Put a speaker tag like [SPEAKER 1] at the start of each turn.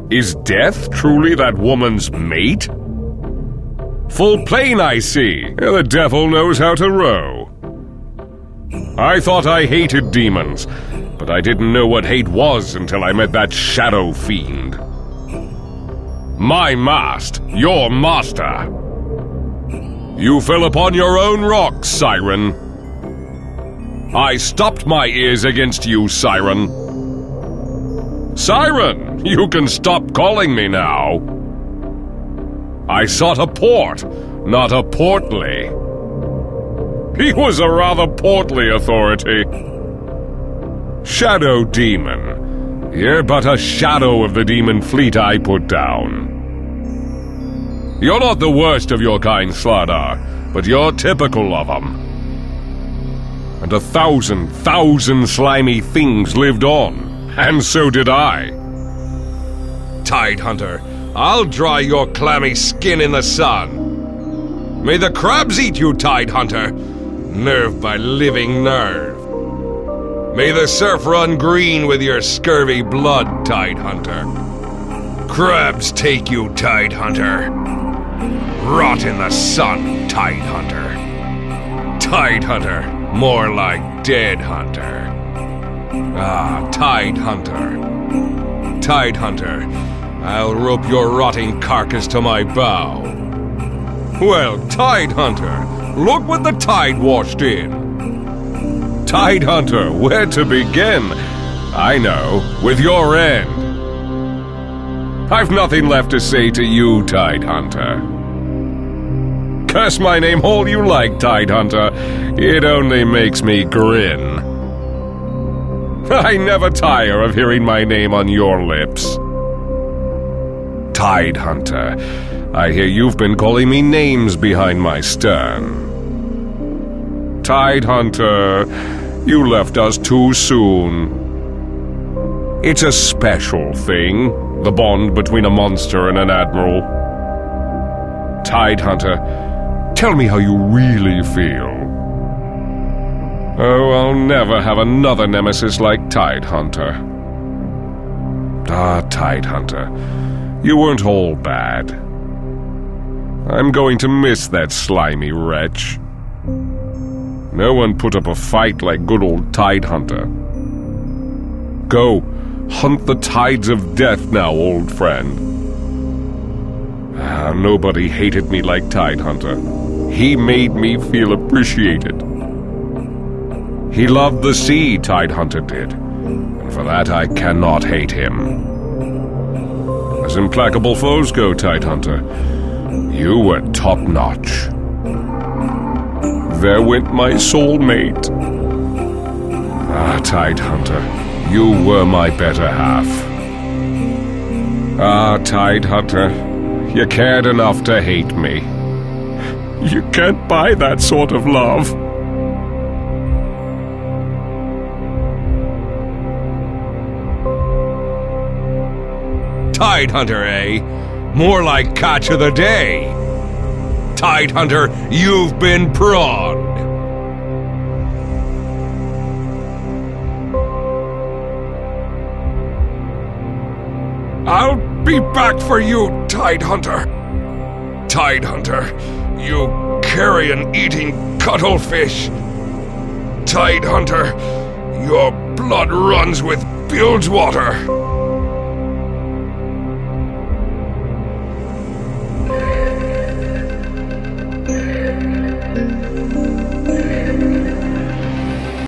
[SPEAKER 1] Is death truly that woman's mate? Full plain I see, the devil knows how to row. I thought I hated demons, but I didn't know what hate was until I met that shadow fiend. My mast, your master. You fell upon your own rocks, Siren. I stopped my ears against you, Siren. Siren, you can stop calling me now. I sought a port, not a portly. He was a rather portly authority. Shadow Demon, you're but a shadow of the demon fleet I put down. You're not the worst of your kind, Slardar, but you're typical of them. And 1,000 slimy things lived on, and so did I.
[SPEAKER 2] Tidehunter, I'll dry your clammy skin in the sun. May the crabs eat you, Tidehunter, nerve by living nerve. May the surf run green with your scurvy blood, Tidehunter. Crabs take you, Tidehunter. Rot in the sun, Tidehunter. Tidehunter, more like Dead Hunter. Ah, Tidehunter. Tidehunter, I'll rope your rotting carcass to my bow. Well, Tidehunter, look what the tide washed in.
[SPEAKER 1] Tidehunter, where to begin? I know, with your end. I've nothing left to say to you, Tidehunter. Curse my name all you like, Tidehunter. It only makes me grin. I never tire of hearing my name on your lips. Tidehunter, I hear you've been calling me names behind my stern. Tidehunter, you left us too soon. It's a special thing, the bond between a monster and an admiral. Tidehunter, tell me how you really feel. Oh, I'll never have another nemesis like Tidehunter. Ah, Tidehunter, you weren't all bad. I'm going to miss that slimy wretch. No one put up a fight like good old Tidehunter. Go, hunt the tides of death now, old friend. Ah, nobody hated me like Tidehunter. He made me feel appreciated. He loved the sea, Tidehunter did, and for that I cannot hate him. As implacable foes go, Tidehunter, you were top-notch. There went my soulmate. Ah, Tidehunter, you were my better half. Ah, Tidehunter, you cared enough to hate me. You can't buy that sort of love.
[SPEAKER 2] Tidehunter, eh? More like catch of the day. Tidehunter, you've been prawned. I'll be back for you, Tidehunter. Tidehunter, you carrion-eating cuttlefish. Tidehunter, your blood runs with bilgewater.